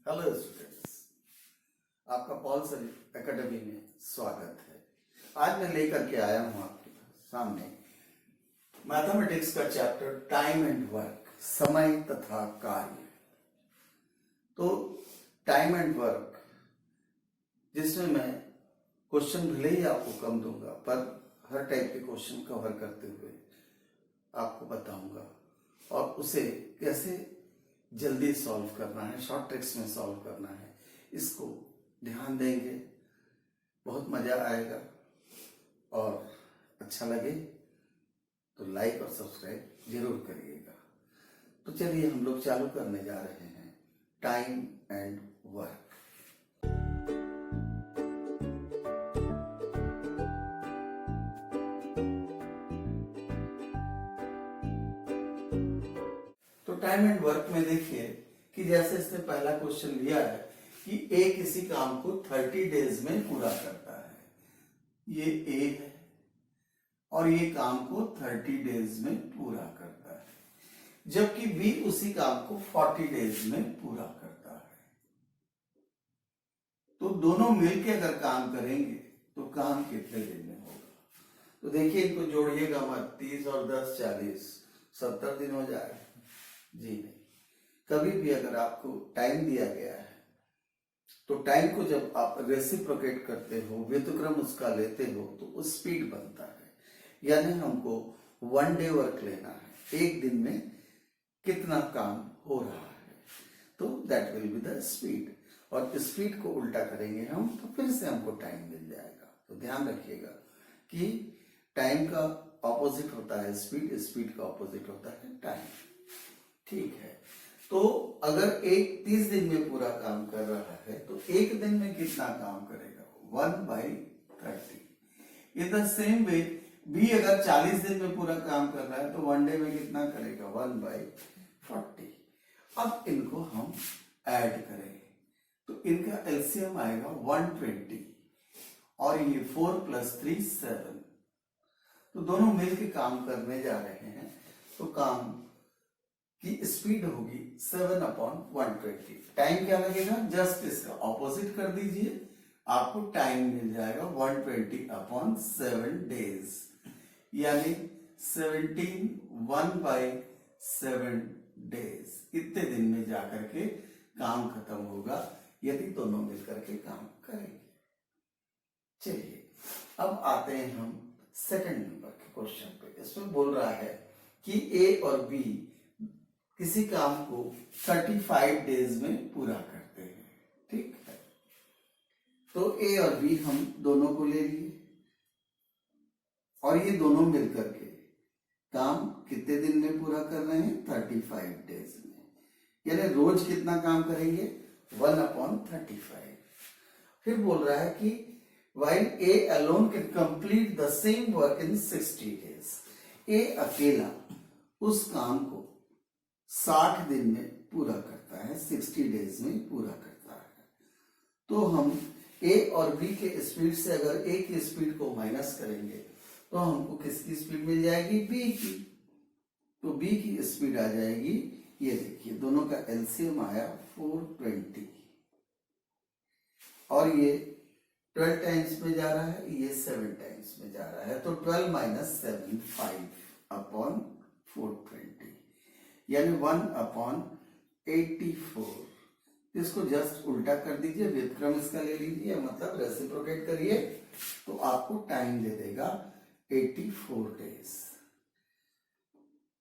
Hello students, आपका Paul sir academy में स्वागत है। आज मैं लेकर के आया हूं आपके सामने मैथमेटिक्स का चैप्टर टाइम एंड वर्क, समय तथा कार्य। तो टाइम एंड वर्क, जिसमें मैं क्वेश्चन भले ही आपको कम दूंगा, पर हर टाइप के क्वेश्चन कवर करते हुए आपको बताऊंगा और उसे कैसे जल्दी सॉल्व करना है, शॉर्ट ट्रिक्स में सॉल्व करना है। इसको ध्यान देंगे, बहुत मजा आएगा। और अच्छा लगे तो लाइक और सब्सक्राइब जरूर करिएगा। तो चलिए हम लोग चालू करने जा रहे हैं टाइम एंड वर्क। तो टाइम एंड वर्क में देखिए कि जैसे इसने पहला क्वेश्चन लिया है कि ए किसी काम को 30 डेज में पूरा करता है। ये ए है और ये काम को 30 डेज में पूरा करता है, जबकि बी उसी काम को 40 डेज में पूरा करता है। तो दोनों मिलके अगर काम करेंगे तो काम कितने दिन में होगा? तो देखिए, इनको जोड़िएगा मत। 30 और 10 40, 70 दिन हो जाएगा। जी नहीं, कभी भी अगर आपको टाइम दिया गया है तो टाइम को जब आप रेसिप्रोकेट करते हो, व्युत्क्रम उसका लेते हो, तो वो स्पीड बनता है। यानी हमको 1 डे वर्क लेना है, एक दिन में कितना काम हो रहा है, तो that will be the speed. और स्पीड को उल्टा करेंगे हम तो फिर से हमको टाइम मिल जाएगा। तो ध्यान रखिएगा कि टाइम का ऑपोजिट होता है स्पीड, स्पीड का ऑपोजिट होता है टाइम। ठीक है, तो अगर एक 30 दिन में पूरा काम कर रहा है तो एक दिन में कितना काम करेगा? 1/30। In the same way B अगर 40 दिन में पूरा काम कर रहा है तो 1 डे में कितना करेगा? 1/40। अब इनको हम ऐड करें तो इनका एलसीएम आएगा 120 और ये 4 + 3 7। तो दोनों मिलकर काम करने जा रहे हैं तो काम की स्पीड होगी 7/120। टाइम क्या लगेगा? जस्ट इसका ऑपोजिट कर दीजिए, आपको टाइम मिल जाएगा 120/7 डेज, यानी 17 1/7 डेज। इतने दिन में जाकर के काम खत्म होगा यदि दोनों मिलकर के काम करेंगे। चलिए अब आते हैं हम सेकंड नंबर के क्वेश्चन पे। इसमें बोल रहा है कि ए और बी किसी काम को 35 डेज में पूरा करते हैं। ठीक है, तो ए और बी हम दोनों को ले लिए और ये दोनों मिलकर के काम कितने दिन में पूरा कर रहे हैं? 35 डेज में। यानी रोज कितना काम करेंगे? 1/35। फिर बोल रहा है कि while A alone can complete the same work in 60 days, A अकेला उस काम को 60 दिन में पूरा करता है, 60 डेज में पूरा करता है। तो हम ए और बी के स्पीड से अगर ए की स्पीड को माइनस करेंगे तो हमको किसकी स्पीड मिल जाएगी? बी की। तो बी की स्पीड आ जाएगी, ये देखिए दोनों का एलसीएम आया 420 और ये 12 टाइम्स में जा रहा है, ये 7 टाइम्स में जा रहा है। तो 12 - 7 5/420, यानी 1/84। इसको जस्ट उल्टा कर दीजिए, व्युत्क्रम इसका ले लीजिए, मतलब रेसिप्रोकेट करिए, तो आपको टाइम दे देगा 84 डेज।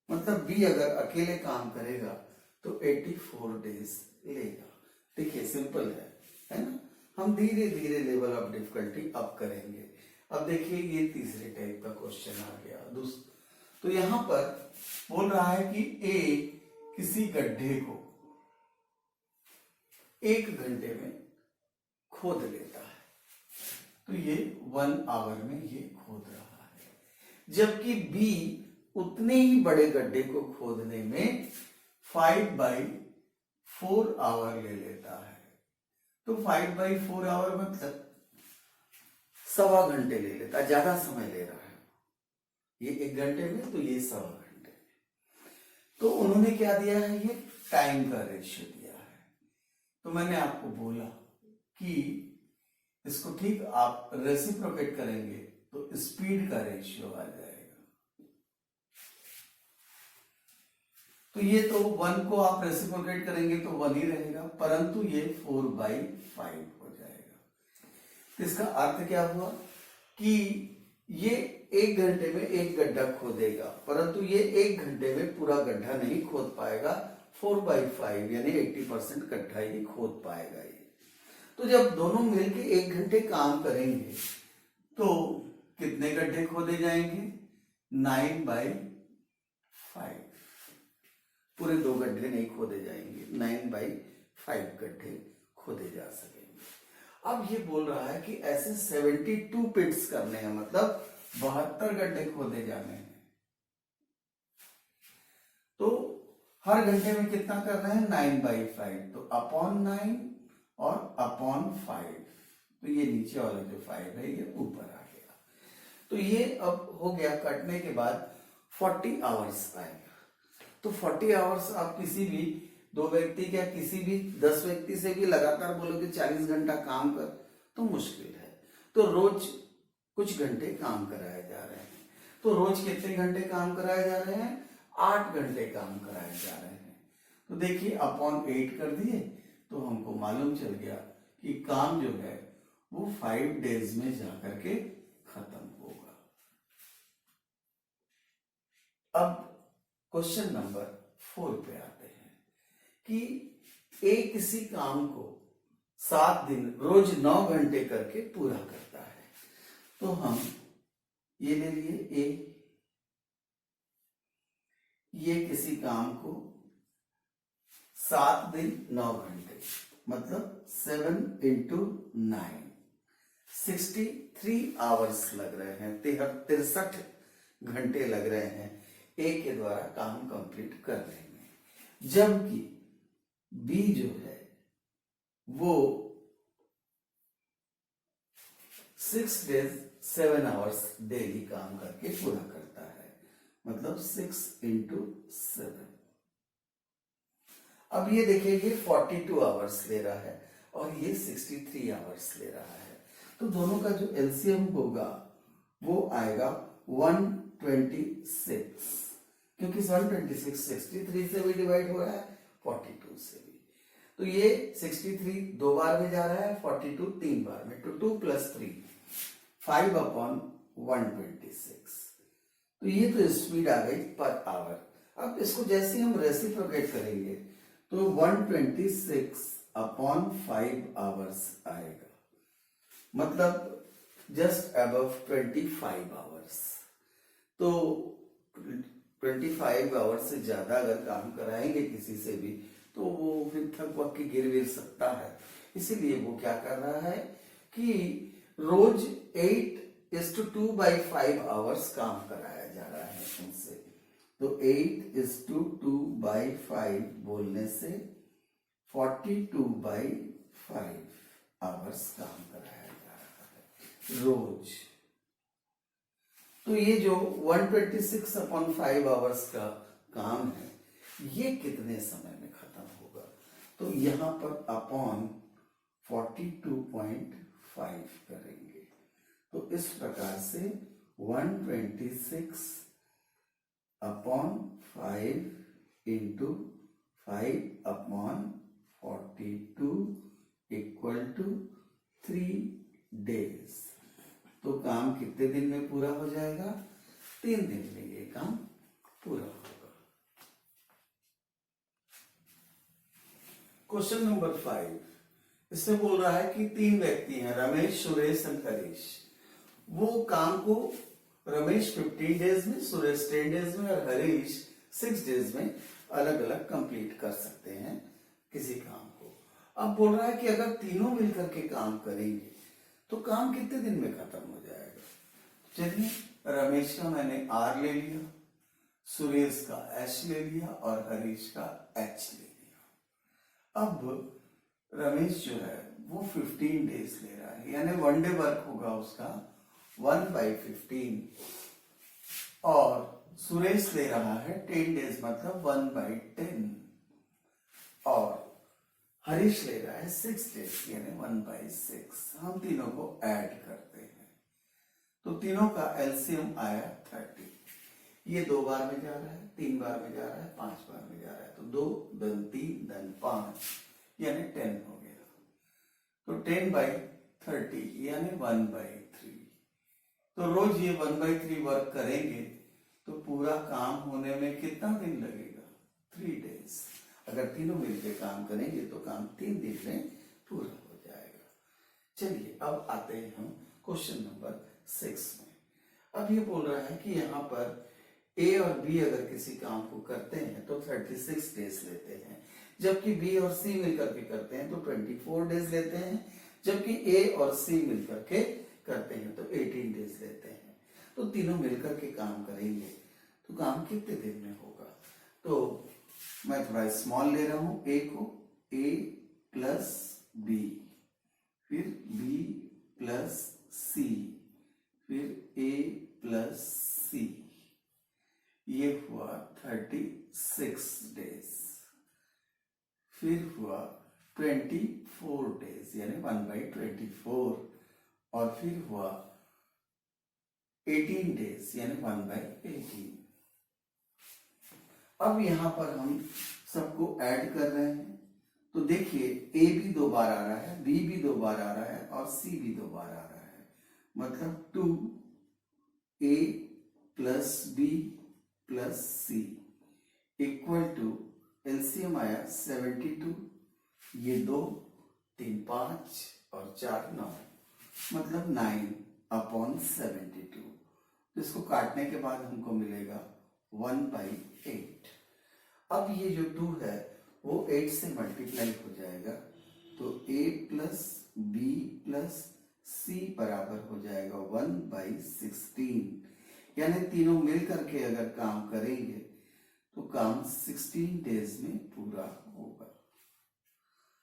मतलब बी अगर अकेले काम करेगा तो 84 डेज लेगा। देखिए सिंपल है ना? हम धीरे धीरे लेवल ऑफ डिफिकल्टी अप करेंगे। अब देखिए ये तीसरे टाइप का क्वेश्चन आ गया। तो यहां पर बोल रहा है कि ए किसी गड्ढे को 1 घंटे में खोद लेता है। तो ये 1 आवर में ये खोद रहा है, जबकि बी उतने ही बड़े गड्ढे को खोदने में 5/4 आवर ले लेता है। तो 5/4 आवर मतलब 1.25 घंटे ले लेता है, ज्यादा समय ले रहा है। ये 1 घंटे में, तो ये 1.25 घंटे में। तो उन्होंने क्या दिया है? ये टाइम का रेशियो दिया है। तो मैंने आपको बोला कि इसको ठीक आप रेसिप्रोकेट करेंगे तो स्पीड का रेशियो आ जाएगा। तो ये तो 1 को आप रेसिप्रोकेट करेंगे तो 1 ही रहेगा, परंतु ये 4/5 हो जाएगा। तो इसका अर्थ क्या हुआ कि ये 1 घंटे में एक गड्ढा खोदेगा, परंतु ये 1 घंटे में पूरा गड्ढा नहीं खोद पाएगा, 4/5 यानी 80% गड्ढा ही खोद पाएगा ये। तो जब दोनों मिलके 1 घंटे काम करेंगे तो कितने गड्ढे खोदे जाएंगे? 9/5। पूरे 2 गड्ढे नहीं खोदे जाएंगे, 9/5 गड्ढे खोदे जा सकेंगे। अब ये बोल रहा है कि ऐसे 72 पिट्स करने हैं, मतलब 72 गड्ढे खोदे जाने हैं। तो हर घंटे में कितना कर रहे हैं? 9/5, तो अपॉन 9 और अपॉन 5, तो ये नीचे वाला जो 5 है ये ऊपर आ गया। तो ये अब हो गया, कटने के बाद 40 आवर्स आएगा। तो 40 आवर्स आप किसी भी 2 व्यक्ति या किसी भी 10 व्यक्ति से भी लगातार बोलोगे 40 घंटा काम कर, तो मुश्किल है। तो रोज कुछ घंटे काम कराए जा रहे हैं। तो रोज कितने घंटे काम कराए जा रहे हैं? 8 घंटे काम कराए जा रहे हैं। तो देखिए अपॉन 8 कर दिए तो हमको मालूम चल गया कि काम जो है वो 5 डेज में जाकर के खत्म होगा। अब क्वेश्चन नंबर 4 पे आते हैं कि एक किसी काम को 7 दिन रोज 9 घंटे करके पूरा करता है। तो हम ये ले लिए ए, ये किसी काम को 7 दिन 9 घंटे, मतलब 7 × 9 63 आवर्स लग रहे हैं, 63 घंटे लग रहे हैं ए के द्वारा काम कंप्लीट करने में। जबकि बी जो है वो 6 डेज 7 आवर्स डेली काम करके पूरा करता है, मतलब 6 × 7। अब ये देखिए 42 आवर्स ले रहा है और ये 63 आवर्स ले रहा है। तो दोनों का जो एलसीएम होगा वो आएगा 126, क्योंकि 126 63 से भी डिवाइड हो रहा है, 42 से भी। तो ये 63 2 बार में जा रहा है, 42 3 बार में, तो 2 + 3 5/126। तो ये तो स्पीड आ गई पर आवर। अब इसको जैसे हम रेसिप्रोकेट करेंगे तो 126/5 आवर्स आएगा, मतलब जस्ट अबव 25 आवर्स। तो 25 आवर्स से ज्यादा अगर काम कराएंगे किसी से भी तो वो फिर थक वक के गिर सकता है। इसीलिए वो क्या कर रहा है कि रोज 8:2/5 आवर्स काम कराया जा रहा है उनसे। तो 8:2/5 बोलने से 42/5 आवर्स काम कराया जा रहा है रोज। तो ये जो 126/5 आवर्स का काम है ये कितने समय में खत्म होगा? तो यहां पर अपॉन 42.5 करेंगे। तो इस प्रकार से 126/5 × 5/42 = 3 डेज। तो काम कितने दिन में पूरा हो जाएगा? 3 दिन में ये काम पूरा होगा। क्वेश्चन नंबर 5, इसमें बोल रहा है कि 3 व्यक्ति हैं, रमेश, सुरेश और हरीश। वो काम को रमेश 15 डेज में, सुरेश 10 डेज में और हरीश 6 डेज में अलग अलग कंप्लीट कर सकते हैं किसी काम को। अब बोल रहा है कि अगर तीनों मिलकर के काम करेंगे तो काम कितने दिन में खत्म हो जाएगा? चलिए, रमेश का मैंने R ले लिया, सुरेश का H ले लिया और हरीश का H ले लिया। अब रमेश जो है वो 15 डेज ले रहा है, यानी 1 डे वर्क होगा उसका 1/15, और सुरेश ले रहा है 10 डेज, मतलब 1/10, और हरीश ले रहा है 6 डेज यानी 1/6। हम तीनों को ऐड करते हैं तो तीनों का एलसीएम आया 30। ये 2 बार में जा रहा है, 3 बार में जा रहा है, 5 बार में जा रहा है, तो 2 धन 3 धन 5 यानी 10 हो गया। तो 10/30 यानी 1/3। तो रोज ये 1/3 वर्क करेंगे तो पूरा काम होने में कितना दिन लगेगा? 3 डेज। अगर तीनों मिलकर काम करेंगे तो काम 3 दिन में पूरा हो जाएगा। चलिए अब आते हैं हम क्वेश्चन नंबर 6 में। अब ये बोल रहा है कि यहाँ पर ए और बी अगर किसी काम को करते हैं तो 36 डेज लेते हैं, जबकि बी और सी मिलकर के करते हैं तो 24 डेज लेते हैं, जबकि ए और सी मिलकर के करते हैं तो 18 डेज लेते हैं। तो तीनों मिलकर के काम करेंगे तो काम कितने दिन में होगा? तो मैं थोड़ा स्मॉल ले रहा हूं ए को, ए प्लस बी, फिर बी प्लस सी, फिर ए प्लस सी, ये हुआ 36 डेज। फिर हुआ 24 डेज यानी 1/24, और फिर हुआ 18 डेज यानी 1/18। अब यहां पर हम सबको ऐड कर रहे हैं तो देखिए ए भी 2 बार आ रहा है, बी भी 2 बार आ रहा है और सी भी 2 बार आ रहा है, मतलब 2a plus B plus C equal to LCM आया 72। ये 2 3 5 और 4 9, मतलब 9/72। तो इसको काटने के बाद हमको मिलेगा 1/8। अब ये जो 2 है वो 8 से मल्टीप्लाई हो जाएगा तो a प्लस बी प्लस सी बराबर हो जाएगा 1/16, यानी तीनों मिल करके अगर काम करेंगे तो काम 16 डेज में पूरा होगा।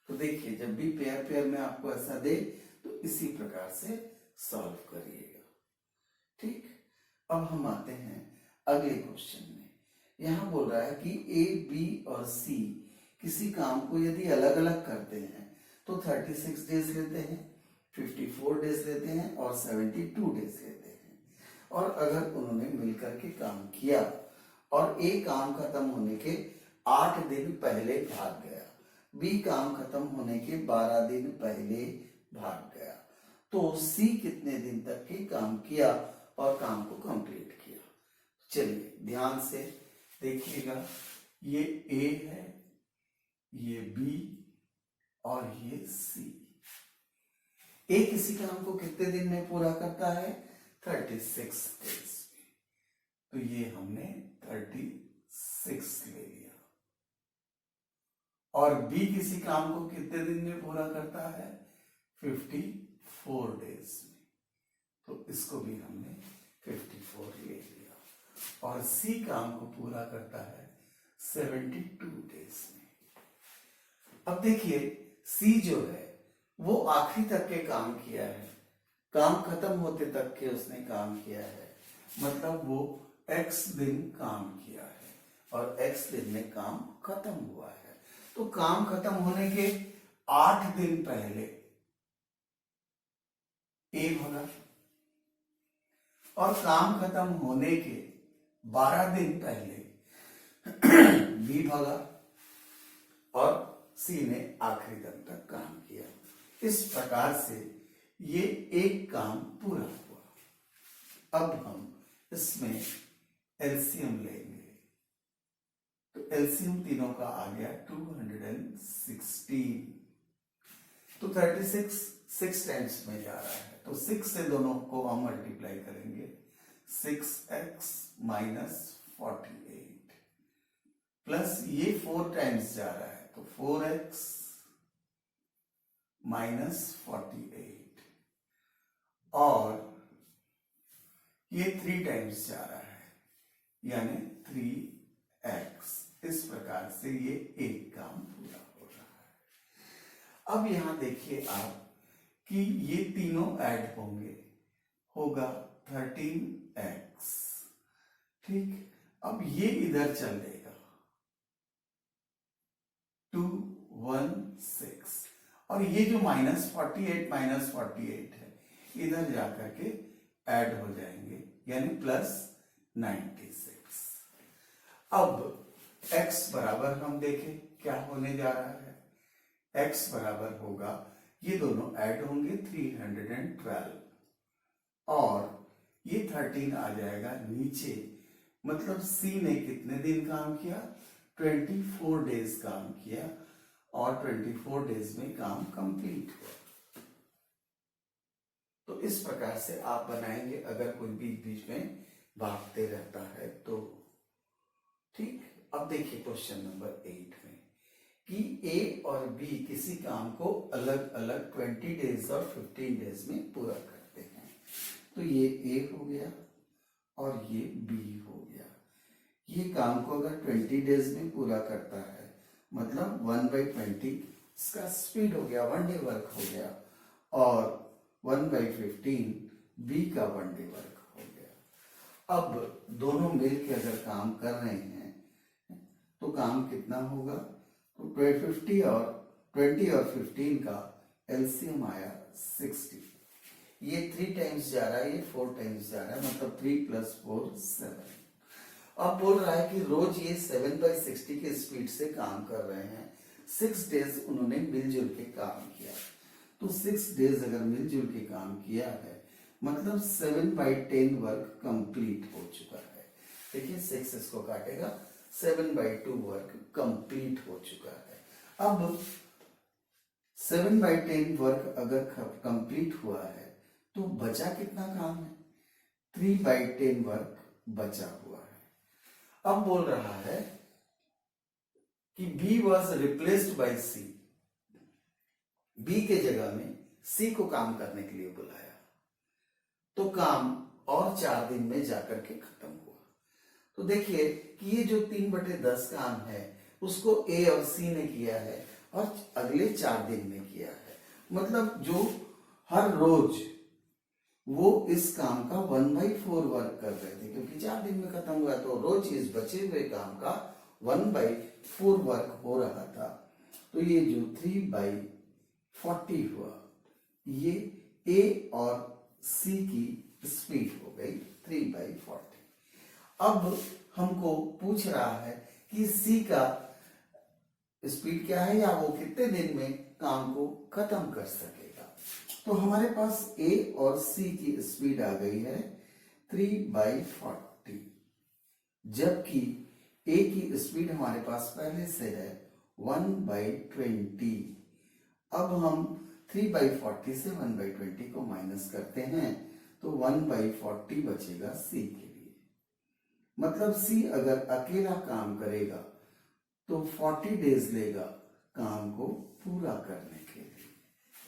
तो देखिए जब भी पेयर पेयर में आपको ऐसा दे तो इसी प्रकार से सॉल्व करिएगा। ठीक, अब हम आते हैं अगले क्वेश्चन में। यहां बोल रहा है कि ए बी और सी किसी काम को यदि अलग अलग करते हैं तो 36 डेज लेते हैं, 54 डेज लेते हैं और 72 डेज लेते हैं। और अगर उन्होंने मिलकर के काम किया और ए काम खत्म होने के 8 दिन पहले भाग गया, बी काम खत्म होने के 12 दिन पहले भाग गया, तो सी कितने दिन तक के काम किया और काम को कंप्लीट किया? चलिए ध्यान से देखिएगा, ये ए है, ये बी और ये सी। ए किसी काम को कितने दिन में पूरा करता है? 36 डेज में। तो ये हमने 36 ले लिया। और बी किसी काम को कितने दिन में पूरा करता है? 54 डेज में। तो इसको भी हमने 54 ले लिया। और सी काम को पूरा करता है 72 डेज में। अब देखिए सी जो है वो आखिरी तक के काम किया है, काम खत्म होते तक के उसने काम किया है, मतलब वो x दिन काम किया है और x दिन में काम खत्म हुआ है। तो काम खत्म होने के 8 दिन पहले ए भगा और काम खत्म होने के 12 दिन पहले बी भगा और सी ने आखिरी दिन तक काम किया। इस प्रकार से ये एक काम पूरा हुआ। अब हम इसमें एलसीएम लेंगे तो एलसीएम तीनों का आ गया 216। तो 36 6 टाइम्स में जा रहा है तो 6 से दोनों को हम मल्टीप्लाई करेंगे, 6x माइनस 48 प्लस ये 4 टाइम्स जा रहा है तो 4x माइनस 48 और ये 3 टाइम्स जा रहा है यानी 3x। इस प्रकार से ये एक काम पूरा हो रहा है। अब यहां देखिए आप कि ये तीनों ऐड होंगे, होगा 13x। ठीक, अब ये इधर चल देगा 2 1 6 ये जो -48 है इधर जाकर के ऐड हो जाएंगे, यानी +96। अब x बराबर हम देखें क्या होने जा रहा है। x बराबर होगा, ये दोनों ऐड होंगे 312 और ये 13 आ जाएगा नीचे। मतलब C ने कितने दिन काम किया? 24 डेज काम किया और 24 डेज में काम कंप्लीट हुआ। तो इस प्रकार से आप बनाएंगे अगर कोई बीच बीच में भागते रहता है तो। ठीक, अब देखिए क्वेश्चन नंबर 8 में कि A और B किसी काम को अलग अलग 20 डेज और 15 डेज में पूरा करते हैं। तो ये A हो गया और ये B हो गया। ये काम को अगर 20 डेज में पूरा करता है, मतलब 1/20 इसका स्पीड हो गया, 1 डे वर्क हो गया, और 1/15 B का 1 डे वर्क हो गया। अब दोनों मिलकर अगर काम कर रहे हैं तो काम कितना होगा? तो 20 और 15 का एलसीएम आया 60। ये 3 टाइम्स जा रहा है, ये 4 टाइम्स जा रहा है, मतलब 3 + 4 7। अब बोल रहा है कि रोज ये 7/60 के स्पीड से काम कर रहे हैं। 6 डेज उन्होंने मिलजुल के काम किया। तो 6 डेज अगर मिलजुल के काम किया है, मतलब 7/10 वर्क कंप्लीट हो चुका है। देखिए 6 इसको काटेगा, 7/2 वर्क कंप्लीट हो चुका है। अब 7/10 वर्क अगर कंप्लीट हुआ है तो बचा कितना काम है? 3/10 वर्क बचा हुआ है। अब बोल रहा है कि B was replaced by C। B के जगह में C को काम करने के लिए बुलाया, तो काम और 4 दिन में जाकर के खत्म हुआ। तो देखिए कि ये जो 3/10 काम है उसको A और C ने किया है और अगले 4 दिन में किया है। मतलब जो हर रोज वो इस काम का 1/4 वर्क कर रहे थे, क्योंकि 4 दिन में खत्म हुआ, तो रोज इस बचे हुए काम का 1/4 वर्क हो रहा था। तो ये जो 3/40 हुआ, ये A और C की स्पीड हो गई 3/40। अब हमको पूछ रहा है कि C का स्पीड क्या है, या वो कितने दिन में काम को खत्म कर सकेगा। तो हमारे पास A और C की स्पीड आ गई है 3/40, जबकि A की स्पीड हमारे पास पहले से है 1/20। अब हम 3/40 से 1/20 को माइनस करते हैं तो 1/40 बचेगा C के लिए। मतलब C अगर अकेला काम करेगा तो 40 डेज लेगा काम को पूरा करने के लिए।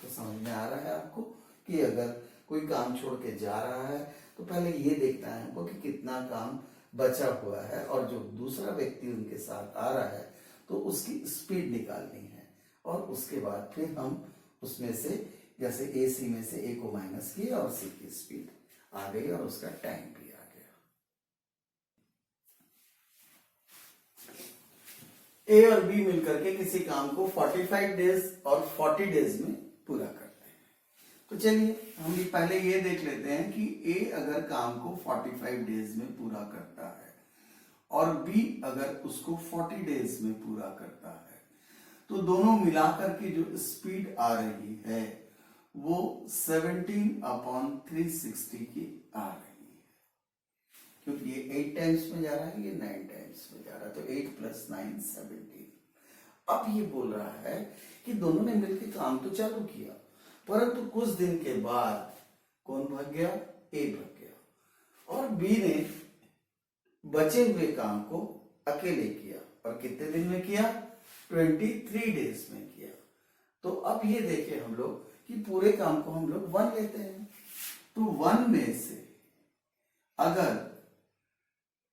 तो समझ में आ रहा है आपको कि अगर कोई काम छोड़ के जा रहा है तो पहले ये देखना है हमको कि कितना काम बचा हुआ है, और जो दूसरा व्यक्ति उनके साथ आ रहा है तो उसकी स्पीड निकालनी है, और उसके बाद फिर हम उसमें से, जैसे AC में से A को माइनस किया और C की स्पीड आ गई और उसका टाइम भी आ गया। A और B मिलकर के किसी काम को 45 डेज और 40 डेज में पूरा करते हैं। तो चलिए हम पहले ये देख लेते हैं कि A अगर काम को 45 डेज में पूरा करता है और B अगर उसको 40 डेज में पूरा करता है, तो दोनों मिलाकर की जो स्पीड आ रही है वो 17/360 की आ रही है, क्योंकि ये 8 टाइम्स में जा रहा है, ये 9 टाइम्स में जा रहा है, तो 8 + 9 17। अब ये बोल रहा है कि दोनों ने मिलकर काम तो चालू किया, परंतु कुछ दिन के बाद कौन भाग गया? A भाग गया, और B ने बचे हुए काम को अकेले किया, और कितने दिन में किया? 23 डेज में किया। तो अब ये देखें हम लोग कि पूरे काम को हम लोग 1 लेते हैं, तो 1 में से अगर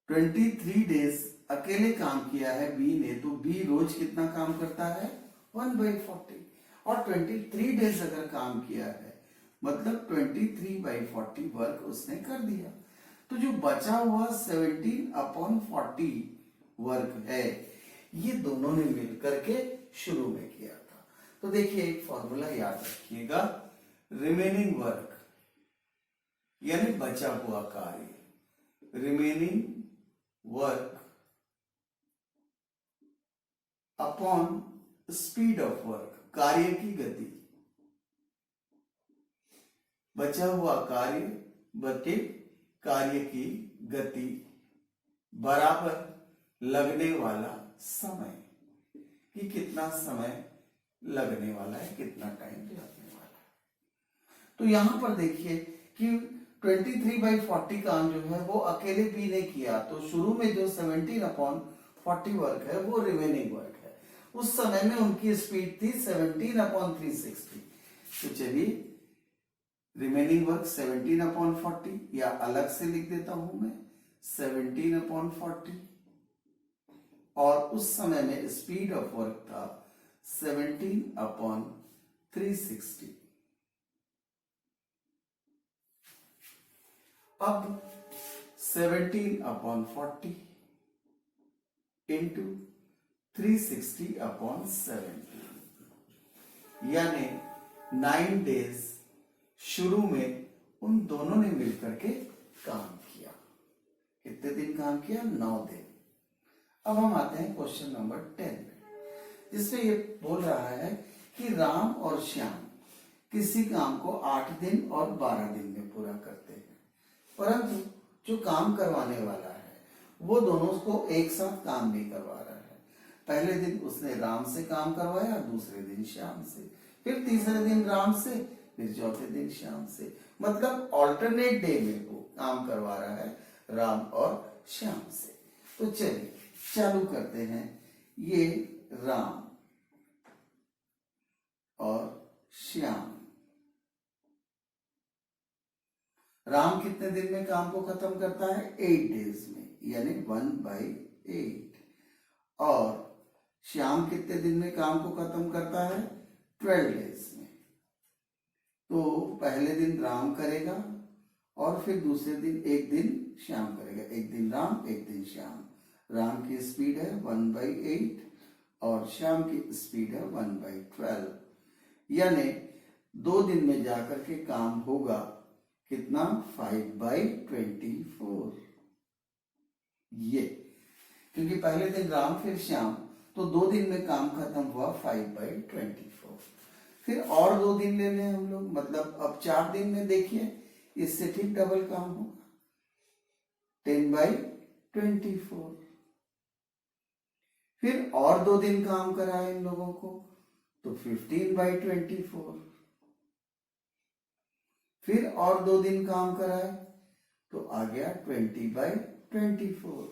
23 डेज अकेले काम किया है B ने, तो B रोज कितना काम करता है? 1/40। और 23 डेज अगर काम किया है मतलब 23/40 वर्क उसने कर दिया। तो जो बचा हुआ 17/40 वर्क है, ये दोनों ने मिलकर के शुरू में किया था। तो देखिए एक फॉर्मूला याद रखिएगा, रिमेनिंग वर्क यानी बचा हुआ कार्य, remaining work upon speed of work, कार्य की गति, बचा हुआ कार्य बटे कार्य की गति बराबर लगने वाला समय, कि कितना समय लगने वाला है, कितना टाइम लगने वाला है। तो यहां पर देखिए कि 23/40 काम जो है वो अकेले भी ने किया, तो शुरू में जो 17/40 वर्क है वो रिमेनिंग वर्क है। उस समय में उनकी स्पीड थी 17/360। तो चलिए रिमेनिंग वर्क 17/40 या अलग से लिख देता हूं मैं 17/40, और उस समय में स्पीड ऑफ वर्क था 17/360। अब 17/40 इंटू 360/70, यानी 9 डेज शुरू में उन दोनों ने मिलकर के काम किया। कितने दिन काम किया? 9 दिन। अब हम आते हैं क्वेश्चन नंबर 10 में, जिसमें ये बोल रहा है कि राम और श्याम किसी काम को 8 दिन और 12 दिन में पूरा करते हैं, परंतु जो काम करवाने वाला है वो दोनों को एक साथ काम भी करवा रहा है। पहले दिन उसने राम से काम करवाया, दूसरे दिन श्याम से, फिर तीसरे दिन राम से, फिर चौथे दिन श्याम से, मतलब ऑल्टरनेट डे में वो काम करवा रहा है राम और श्याम से। तो चलिए चालू करते हैं। ये राम और श्याम, राम कितने दिन में काम को खत्म करता है? 8 डेज में, यानी 1/8। और श्याम कितने दिन में काम को खत्म करता है? 12 डेज में। तो पहले दिन राम करेगा और फिर दूसरे दिन एक दिन श्याम करेगा, एक दिन राम एक दिन श्याम। राम की स्पीड है 1/8 और श्याम की स्पीड है 1/12, यानी 2 दिन में जाकर के काम होगा कितना? 5/24। ये क्योंकि पहले दिन राम फिर श्याम, तो 2 दिन में काम खत्म हुआ 5/24। फिर और 2 दिन ले लें हम लोग, मतलब अब 4 दिन में देखिए इससे ठीक डबल काम होगा, 10/24। फिर और 2 दिन काम कराए इन लोगों को, तो 15/24। फिर और 2 दिन काम कराए तो आ गया 20/24।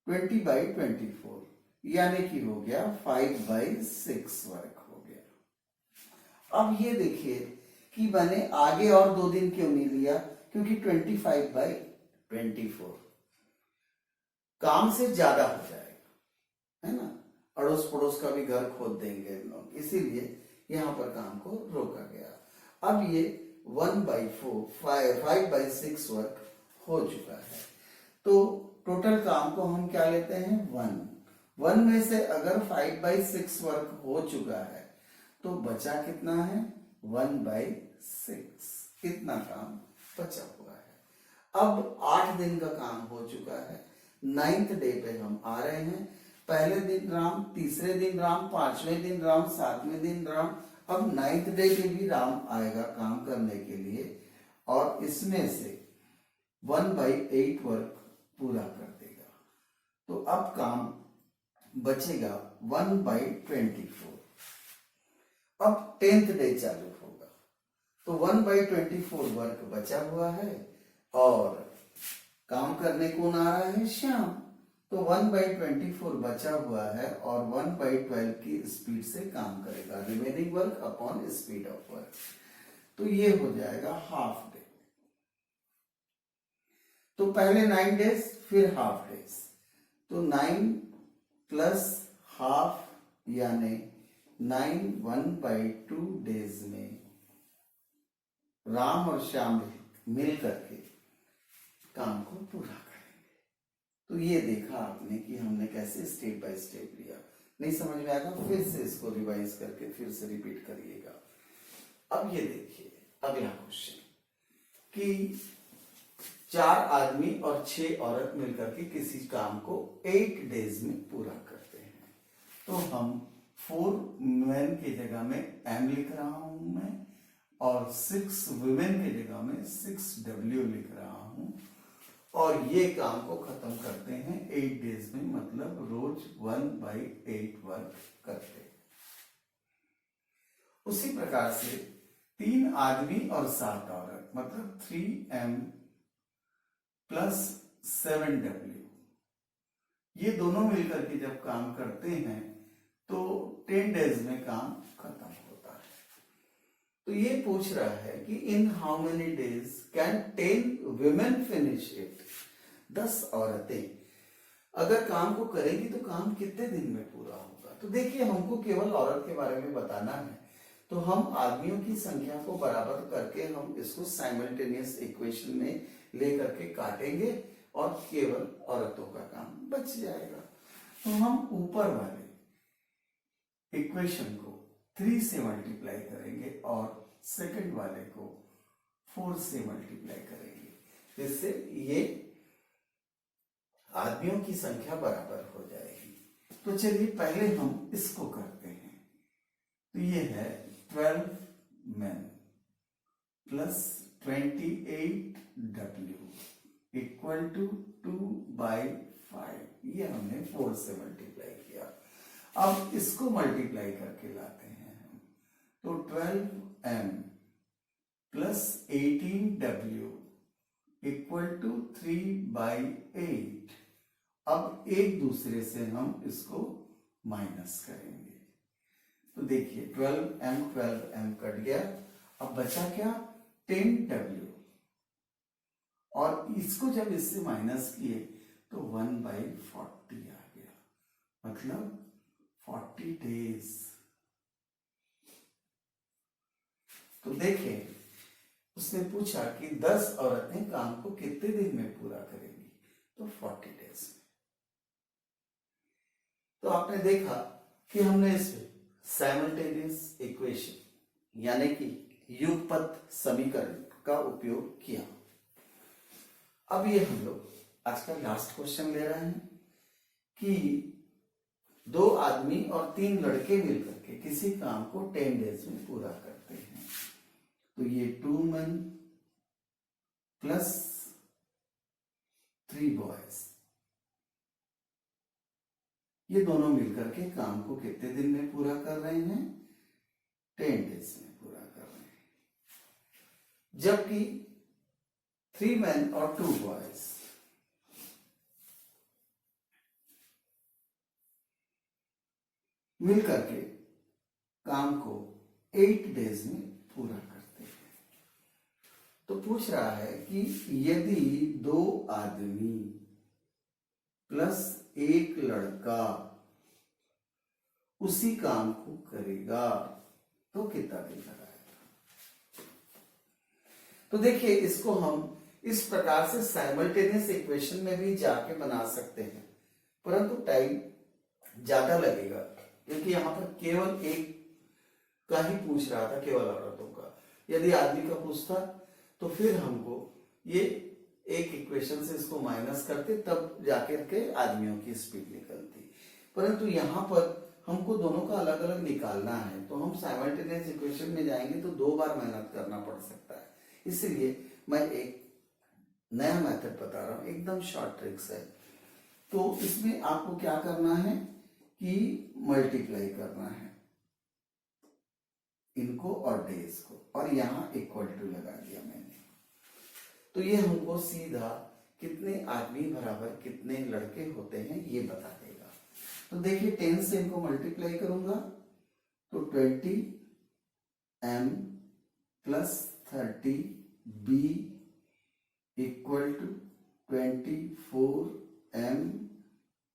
20/24 यानी कि हो गया 5/6 वर्क हो गया। अब ये देखिए कि मैंने आगे और 2 दिन क्यों नहीं लिया? क्योंकि 25/24 काम से ज्यादा हो जाएगा, है ना, अड़ोस पड़ोस का भी घर खोद देंगे लोग, इसीलिए यहां पर काम को रोका गया। अब ये 5/6 वर्क हो चुका है, तो टोटल काम को हम क्या लेते हैं? 1 में से अगर 5/6 वर्क हो चुका है तो बचा कितना है? 1/6। इतना काम बचा हुआ है। अब 8 दिन का काम हो चुका है, 9th डे पे हम आ रहे हैं। पहले दिन राम, तीसरे दिन राम, 5वें दिन राम, 7वें दिन राम, अब 9th डे पे भी राम आएगा काम करने के लिए, और इसमें से 1/8 वर्क पूरा कर देगा। तो अब काम बचेगा 1/24। अब 10th डे चालू होगा, तो 1/24 वर्क बचा हुआ है और काम करने कौन आ रहा है? श्याम। तो 1/24 बचा हुआ है और 1/12 की स्पीड से काम करेगा, remaining work upon speed of work. तो ये हो जाएगा हाफ डे। तो पहले 9 डेज फिर हाफ डेज, तो 9 प्लस हाफ यानी 9 1/2 डेज में राम और श्याम मिल करके काम को पूरा करेंगे। तो ये देखा आपने कि हमने कैसे स्टेप बाय स्टेप लिया। नहीं समझ में आएगा फिर से इसको रिवाइज करके फिर से रिपीट करिएगा। अब ये देखिए अगला क्वेश्चन कि 4 आदमी और 6 औरत मिलकर के किसी काम को 8 डेज में पूरा करते हैं। तो हम 4 मैन की जगह में एम लिख रहा हूं मैं और 6 वुमेन की जगह में 6W लिख रहा हूं और ये काम को खत्म करते हैं 8 डेज में, मतलब रोज 1/8 वर्क करते हैं। उसी प्रकार से 3 आदमी और 7 औरत मतलब 3M प्लस 7W ये दोनों मिलकर के जब काम करते हैं तो 10 डेज में काम खत्म होता है। तो ये पूछ रहा है कि in how many days can 10 women finish it, 10 औरतें अगर काम को करेंगी तो काम कितने दिन में पूरा होगा। तो देखिए हमको केवल औरत के बारे में बताना है, तो हम आदमियों की संख्या को बराबर करके हम इसको साइमल्टेनियस इक्वेशन में लेकर के काटेंगे और केवल औरतों का काम बच जाएगा। तो हम ऊपर वाले इक्वेशन को 3 से मल्टीप्लाई करेंगे और सेकंड वाले को 4 से मल्टीप्लाई करेंगे, जिससे ये आदमियों की संख्या बराबर हो जाएगी। तो चलिए पहले हम इसको करते हैं। तो ये है 12 men plus 28W equal to 2/5, ये हमने 4 से मल्टीप्लाई किया। अब इसको मल्टीप्लाई करके लाते हैं हम, तो 12M plus 18W equal to 3/8। अब एक दूसरे से हम इसको माइनस करेंगे। तो देखिए 12M कट गया, अब बचा क्या 10W और इसको जब इससे माइनस किए तो 1/40 आ गया, मतलब 40 डेज। तो देखिए उसने पूछा कि 10 औरतें काम को कितने दिन में पूरा करेंगी, तो 40 डेज में। तो आपने देखा कि हमने इसमें साइमल्टेनियस इक्वेशन यानी कि युगपत समीकरण का उपयोग किया। अब ये हम लोग आज का लास्ट क्वेश्चन ले रहे हैं कि 2 आदमी और 3 लड़के मिलकर के किसी काम को 10 डेज में पूरा करते हैं। तो ये 2 men प्लस 3 boys ये दोनों मिलकर के काम को कितने दिन में पूरा कर रहे हैं, 10 डेज में पूरा कर रहे हैं। जबकि 3 men और 2 boys मिलकर के काम को 8 डेज में पूरा करते हैं। तो पूछ रहा है कि यदि 2 आदमी प्लस 1 लड़का उसी काम को करेगा तो कितना दिन लगाएगा। तो देखिए इसको हम इस प्रकार से साइमल्टेनियस इक्वेशन में भी जाके बना सकते हैं, परंतु टाइम ज्यादा लगेगा क्योंकि यहां पर केवल एक का ही पूछ रहा था, केवल औरतों का। यदि आदमी का पूछता तो फिर हमको ये एक इक्वेशन से इसको माइनस करते तब जाकर के आदमियों की स्पीड निकलती, परंतु यहाँ पर हमको दोनों का अलग अलग निकालना है, तो हम साइमल्टेनियस इक्वेशन में जाएंगे तो 2 बार मेहनत करना पड़ सकता है। इसलिए मैं एक नया मेथड बता रहा हूं, एकदम शॉर्ट ट्रिक्स है। तो इसमें आपको क्या करना है कि मल्टीप्लाई करना है इनको और डेज को, और यहां इक्वल टू लगा दिया मैंने। तो ये हमको सीधा कितने आदमी बराबर कितने लड़के होते हैं ये बता देगा। तो देखिए 10 से इनको मल्टीप्लाई करूंगा तो 20M plus 30B equal to 24M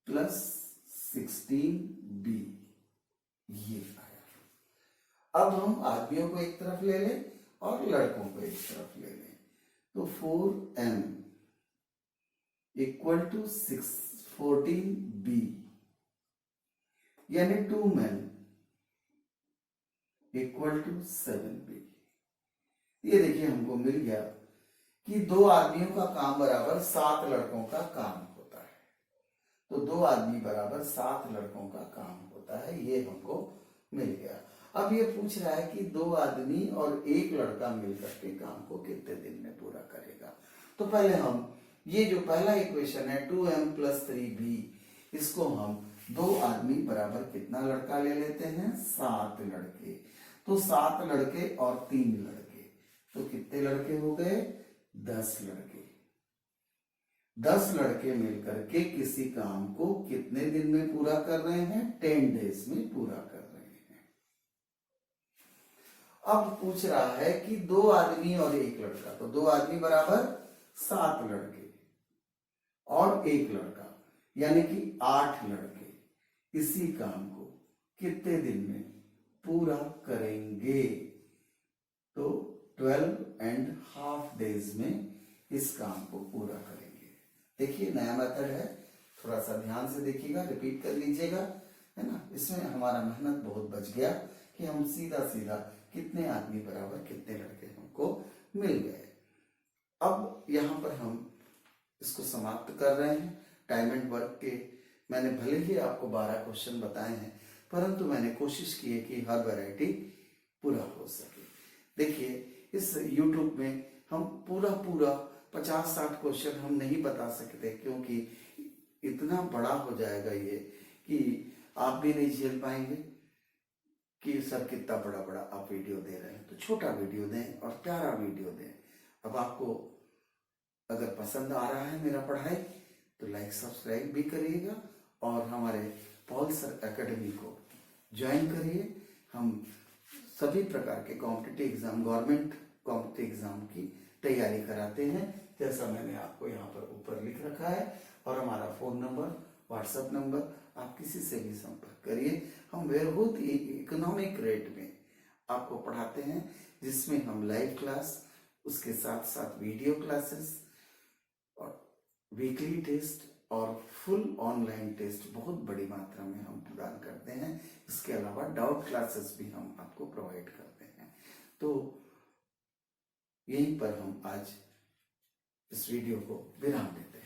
plus 16B, ये आया। अब हम आदमियों को एक तरफ ले लें और लड़कों को एक तरफ ले लें, तो 4M इक्वल टू 14B यानी 2 men इक्वल टू 7B। ये देखिए हमको मिल गया कि 2 आदमियों का काम बराबर 7 लड़कों का काम होता है। तो 2 आदमी बराबर 7 लड़कों का काम होता है, ये हमको मिल गया। अब ये पूछ रहा है कि 2 आदमी और 1 लड़का मिलकर के काम को कितने दिन में पूरा करेगा। तो पहले हम ये जो पहला इक्वेशन है 2m + 3b, इसको हम 2 आदमी बराबर कितना लड़का ले लेते हैं, 7 लड़के। तो 7 लड़के और 3 लड़के, तो कितने लड़के हो गए, 10 लड़के। 10 लड़के मिलकर के किसी काम को कितने दिन में पूरा कर रहे हैं, 10 डेज में पूरा कर रहे हैं। अब पूछ रहा है कि 2 आदमी और 1 लड़का, तो 2 आदमी बराबर 7 लड़के और 1 लड़का, यानी कि 8 लड़के इसी काम को कितने दिन में पूरा करेंगे। तो 12.5 डेज में इस काम को पूरा करेंगे। देखिए नया मेथड है, थोड़ा सा ध्यान से देखिएगा, रिपीट कर लीजिएगा, है ना। इसमें हमारा मेहनत बहुत बच गया कि हम सीधा सीधा कितने आदमी बराबर कितने लड़के हमको मिल गए। अब यहाँ पर हम इसको समाप्त कर रहे हैं। टाइम एंड वर्क के मैंने भले ही आपको 12 क्वेश्चन बताए हैं, परंतु मैंने कोशिश की है कि हर वैरायटी पूरा हो सके। देखिए इस YouTube में हम पूरा 50-60 क्वेश्चन हम नहीं बता सकते, क्योंकि इतना बड़ा हो जाएगा ये कि आप भी नहीं झेल पाएंगे कि सर कितना बड़ा बड़ा आप वीडियो दे रहे हैं। तो छोटा वीडियो दें और प्यारा वीडियो दें। अब आपको अगर पसंद आ रहा है मेरा पढ़ाई तो लाइक सब्सक्राइब भी करिएगा और हमारे पॉल सर एकेडमी को ज्वाइन करिए। हम सभी प्रकार के competitive exam, government competitive exam की तैयारी कराते हैं, जैसा मैंने आपको यहाँ पर ऊपर लिख रखा है। और हमारा फ़ोन नंबर, व्हाट्सएप नंबर, आप किसी से भी संपर्क करिए। हम बहुत ही इकोनॉमिक रेट में आपको पढ़ाते हैं, जिसमें हम लाइव क्लास, उसके साथ साथ वीडियो क्लासेस और वीकली टेस्ट और फुल ऑनलाइन टेस्ट बहुत बड़ी मात्रा में हम प्रदान करते हैं। इसके अलावा डाउट क्लासेस भी हम आपको प्रोवाइड करते हैं। तो यहीं पर हम आज इस वीडियो को विराम देते हैं।